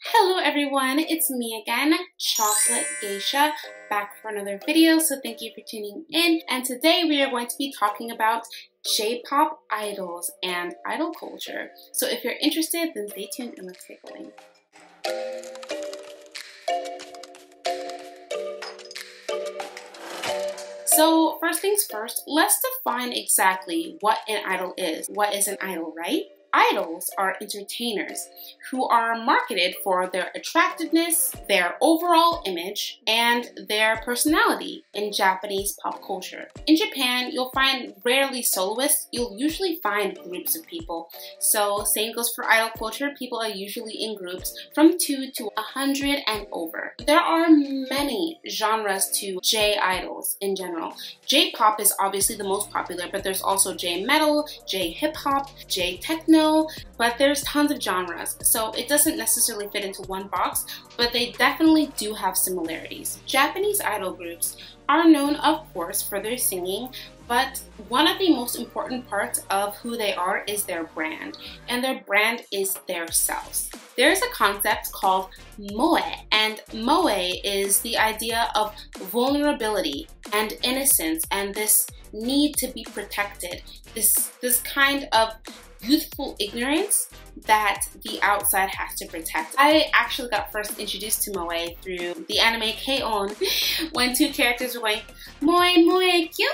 Hello everyone, it's me again, Chocolate Geisha, back for another video, so thank you for tuning in. And today we are going to be talking about J-pop idols and idol culture. So if you're interested, then stay tuned and let's get going. So first things first, let's define exactly what an idol is. What is an idol, right? Idols are entertainers who are marketed for their attractiveness, their overall image, and their personality in Japanese pop culture. In Japan, you'll find rarely soloists, you'll usually find groups of people. So same goes for idol culture, people are usually in groups from 2 to 100 and over. There are many genres to J-idols in general. J-pop is obviously the most popular, but there's also J-metal, J-hip-hop, J-techno, but there's tons of genres, so it doesn't necessarily fit into one box, but they definitely do have similarities. Japanese idol groups are known, of course, for their singing, but one of the most important parts of who they are is their brand, and their brand is their selves. There's a concept called moe, and moe is the idea of vulnerability and innocence and this need to be protected, this kind of youthful ignorance that the outside has to protect. I actually got first introduced to moe through the anime K-On! When two characters were going moe moe cute.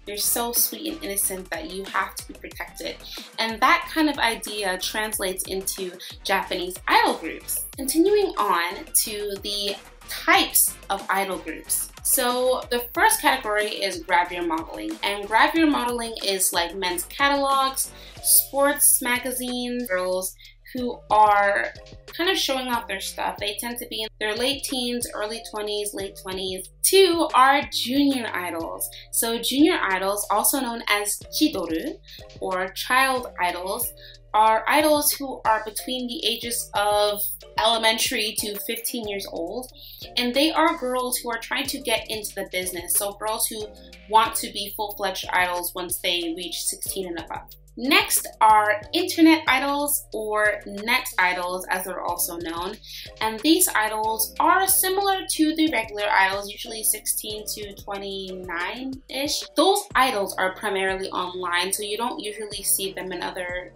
They're so sweet and innocent that you have to be protected. And that kind of idea translates into Japanese idol groups. Continuing on to the types of idol groups. So the first category is Gravure modeling. And Gravure modeling is like men's catalogs, sports magazines, girls who are kind of showing off their stuff. They tend to be in their late teens, early 20s, late 20s. Two are junior idols. So junior idols, also known as chidoru or child idols, are idols who are between the ages of elementary to 15 years old, and they are girls who are trying to get into the business, so girls who want to be full-fledged idols once they reach 16 and above. Next are internet idols, or net idols as they're also known, and these idols are similar to the regular idols, usually 16 to 29-ish. Those idols are primarily online, so you don't usually see them in other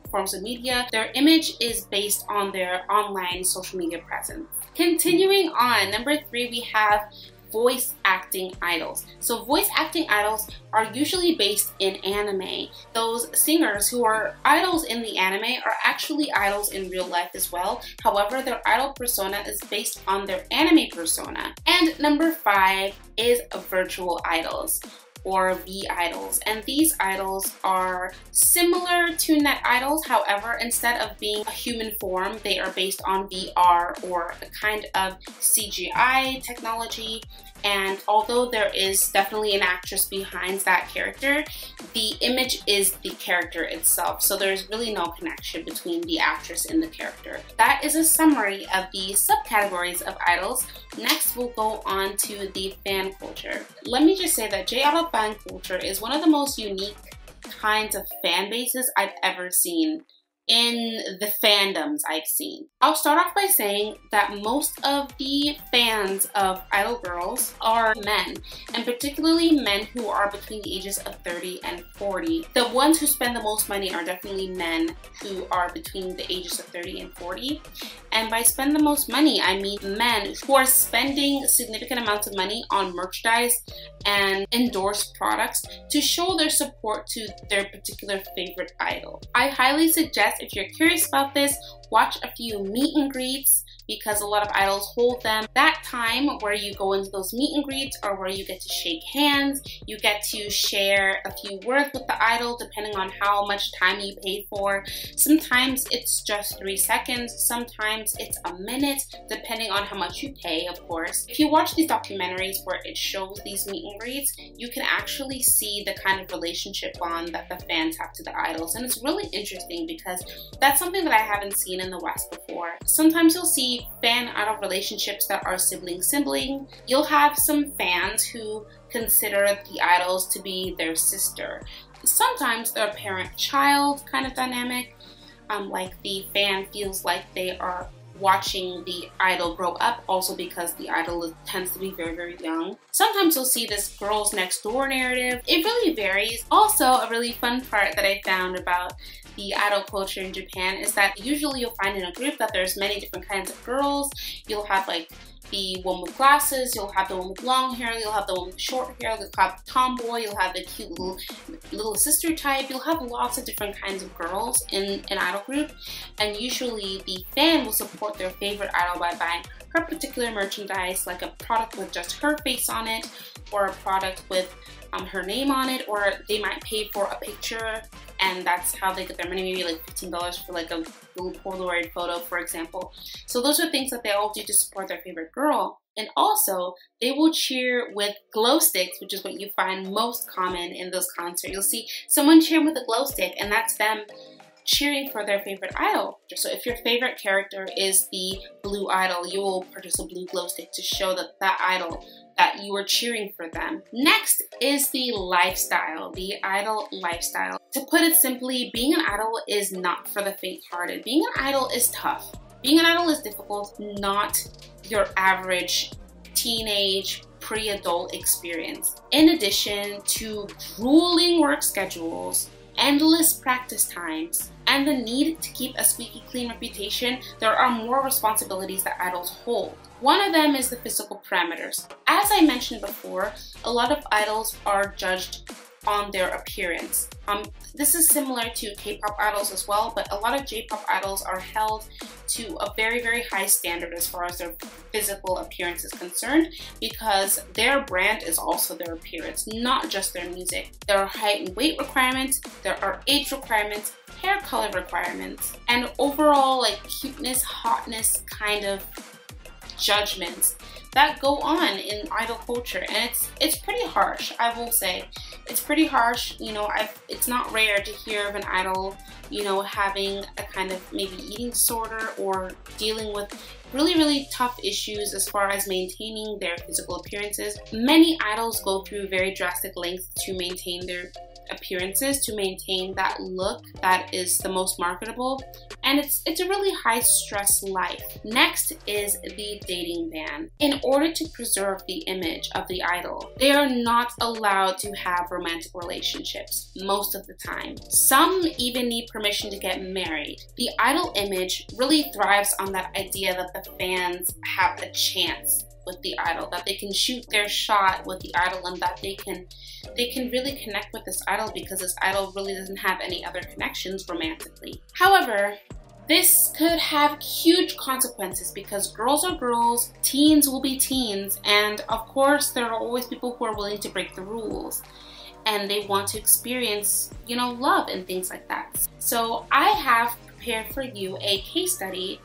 forms of media. Their image is based on their online social media presence. Continuing on, number 3, we have voice acting idols. So voice acting idols are usually based in anime. Those singers who are idols in the anime are actually idols in real life as well. However, their idol persona is based on their anime persona. And number 5 is virtual idols, or V-idols, and these idols are similar to net idols. However, instead of being a human form, they are based on VR or a kind of CGI technology. And although there is definitely an actress behind that character, the image is the character itself. So there's really no connection between the actress and the character. That is a summary of the subcategories of idols. Next, we'll go on to the fan culture. Let me just say that J-idol fan culture is one of the most unique kinds of fan bases I've ever seen in the fandoms I've seen. I'll start off by saying that most of the fans of idol girls are men, and particularly men who are between the ages of 30 and 40. The ones who spend the most money are definitely men who are between the ages of 30 and 40. And by spend the most money, I mean men who are spending significant amounts of money on merchandise and endorsed products to show their support to their particular favorite idol. I highly suggest, if you're curious about this, watch a few meet and greets, because a lot of idols hold them. That time where you go into those meet and greets or where you get to shake hands, you get to share a few words with the idol depending on how much time you paid for. Sometimes it's just 3 seconds, sometimes it's a minute, depending on how much you pay, of course. If you watch these documentaries where it shows these meet and greets, you can actually see the kind of relationship bond that the fans have to the idols, and it's really interesting because that's something that I haven't seen in the West before. Sometimes you'll see fan idol relationships that are sibling. You'll have some fans who consider the idols to be their sister. Sometimes they're a parent-child kind of dynamic, like the fan feels like they are watching the idol grow up, also because the idol tends to be very, very young. Sometimes you'll see this girls next door narrative. It really varies. Also, a really fun part that I found about the idol culture in Japan is that usually you'll find in a group that there's many different kinds of girls. You'll have like the one with glasses, you'll have the one with long hair, you'll have the one with short hair, you'll have the tomboy, you'll have the cute little sister type. You'll have lots of different kinds of girls in an idol group, and usually the fan will support their favorite idol by buying her particular merchandise, like a product with just her face on it, or a product with her name on it, or they might pay for a picture and that's how they get their money, maybe like $15 for like a little Polaroid photo, for example. So those are things that they all do to support their favorite girl. And also, they will cheer with glow sticks, which is what you find most common in those concerts. You'll see someone cheering with a glow stick, and that's them cheering for their favorite idol. So if your favorite character is the blue idol, you will purchase a blue glow stick to show that idol that you are cheering for them. Next is the lifestyle, the idol lifestyle. To put it simply, being an idol is not for the faint-hearted. Being an idol is tough. Being an idol is difficult, not your average teenage, pre-adult experience. In addition to grueling work schedules, endless practice times, and the need to keep a squeaky clean reputation, there are more responsibilities that idols hold. One of them is the physical parameters. As I mentioned before, a lot of idols are judged on their appearance. This is similar to K-pop idols as well, but a lot of J-pop idols are held to a very, very high standard as far as their physical appearance is concerned, because their brand is also their appearance, not just their music. There are height and weight requirements, there are age requirements, hair color requirements, and overall like cuteness, hotness kind of judgments that go on in idol culture, and it's pretty harsh. I will say it's pretty harsh. You know, it's not rare to hear of an idol, you know, having a kind of maybe eating disorder or dealing with really, really tough issues as far as maintaining their physical appearances. Many idols go through very drastic lengths to maintain their appearances, to maintain that look that is the most marketable, and it's a really high stress life. Next is the dating ban. In order to preserve the image of the idol, they are not allowed to have romantic relationships most of the time. Some even need permission to get married. The idol image really thrives on that idea that the fans have a chance with the idol, that they can shoot their shot with the idol, and that they can really connect with this idol because this idol really doesn't have any other connections romantically. However, this could have huge consequences because girls are girls, teens will be teens, and of course there are always people who are willing to break the rules and they want to experience, you know, love and things like that. So I have prepared for you a case study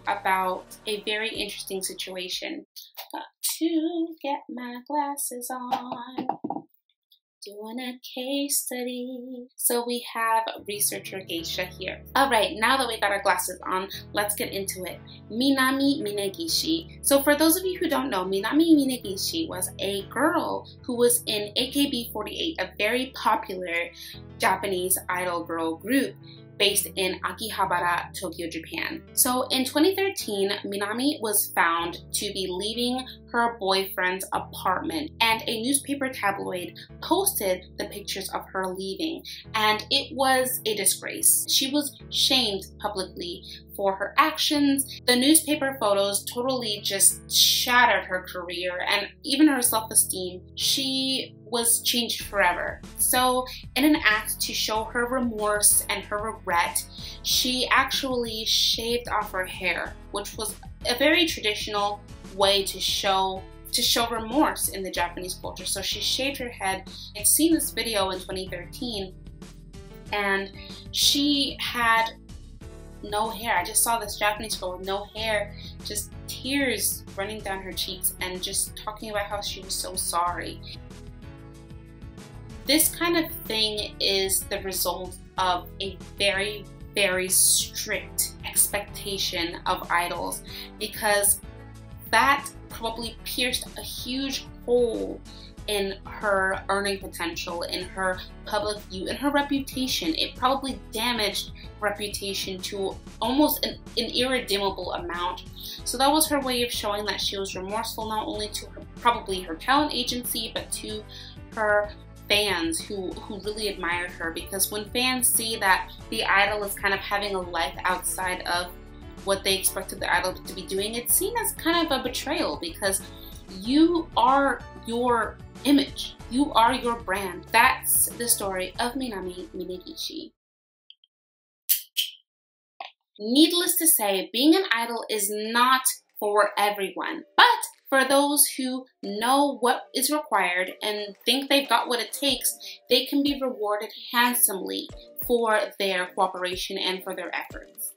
about a very interesting situation. Got to get my glasses on. Doing a case study. So we have researcher Geisha here. Alright, now that we got our glasses on, let's get into it. Minami Minegishi. So for those of you who don't know, Minami Minegishi was a girl who was in AKB48, a very popular Japanese idol girl group based in Akihabara, Tokyo, Japan. So in 2013, Minami was found to be leaving her boyfriend's apartment, and a newspaper tabloid posted the pictures of her leaving, and it was a disgrace. She was shamed publicly for her actions. The newspaper photos totally just shattered her career and even her self-esteem. She was changed forever. So in an act to show her remorse and her regret, she actually shaved off her hair, which was a very traditional way to show remorse in the Japanese culture. So she shaved her head. I'd seen this video in 2013 and she had no hair. I just saw this Japanese girl with no hair, just tears running down her cheeks and just talking about how she was so sorry. This kind of thing is the result of a very, very strict expectation of idols, because that probably pierced a huge hole in her earning potential, in her public view, in her reputation. It probably damaged reputation to almost an irredeemable amount. So that was her way of showing that she was remorseful, not only to probably her talent agency, but to her fans who really admired her. Because when fans see that the idol is kind of having a life outside of what they expected the idol to be doing, it's seen as kind of a betrayal, because you are your image, you are your brand. That's the story of Minami Minegishi. Needless to say, being an idol is not for everyone, but for those who know what is required and think they've got what it takes, they can be rewarded handsomely for their cooperation and for their efforts.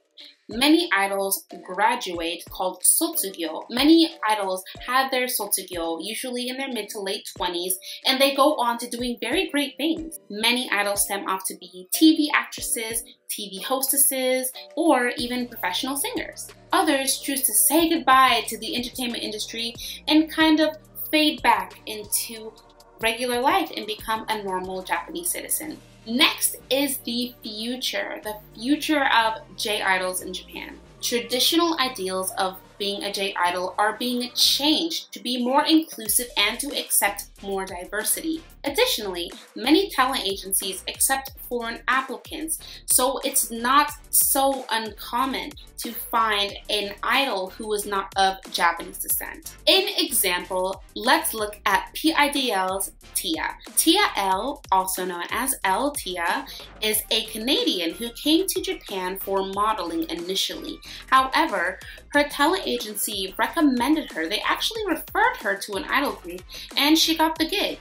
Many idols graduate, called Sotsugyo. Many idols have their Sotsugyo, usually in their mid to late 20s, and they go on to doing very great things. Many idols stem off to be TV actresses, TV hostesses, or even professional singers. Others choose to say goodbye to the entertainment industry and kind of fade back into regular life and become a normal Japanese citizen. Next is the future of J-idols in Japan. Traditional ideals of being a J-idol are being changed to be more inclusive and to accept more diversity. Additionally, many talent agencies accept foreign applicants, so it's not so uncommon to find an idol who is not of Japanese descent. In example, let's look at PIDL's Tia. Tia L, also known as L Tia, is a Canadian who came to Japan for modeling initially. However, her talent agency recommended her. They actually referred her to an idol group, and she got the gig.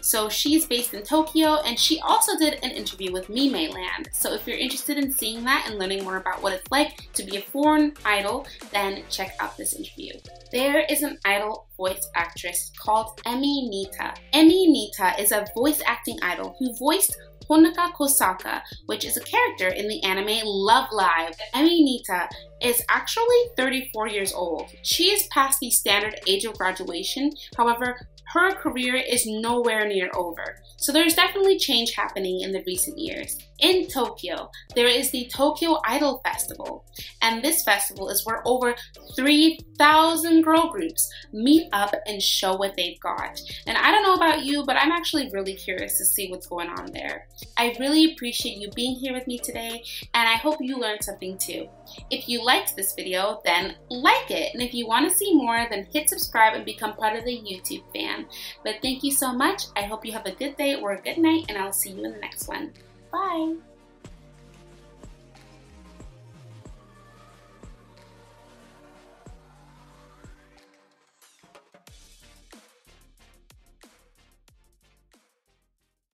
So she's based in Tokyo, and she also did an interview with Mime Land. So if you're interested in seeing that and learning more about what it's like to be a foreign idol, then check out this interview. There is an idol voice actress called Emi Nita. Emi Nita is a voice acting idol who voiced Honoka Kosaka, which is a character in the anime Love Live. Emi Nita is actually 34 years old. She is past the standard age of graduation. However, her career is nowhere near over. So there's definitely change happening in the recent years. In Tokyo, there is the Tokyo Idol Festival, and this festival is where over 3,000 girl groups meet up and show what they've got. And I don't know about you, but I'm actually really curious to see what's going on there. I really appreciate you being here with me today, and I hope you learned something too. If you liked this video, then like it, and if you want to see more, then hit subscribe and become part of the YouTube fam. But thank you so much. I hope you have a good day or a good night, and I'll see you in the next one. Bye!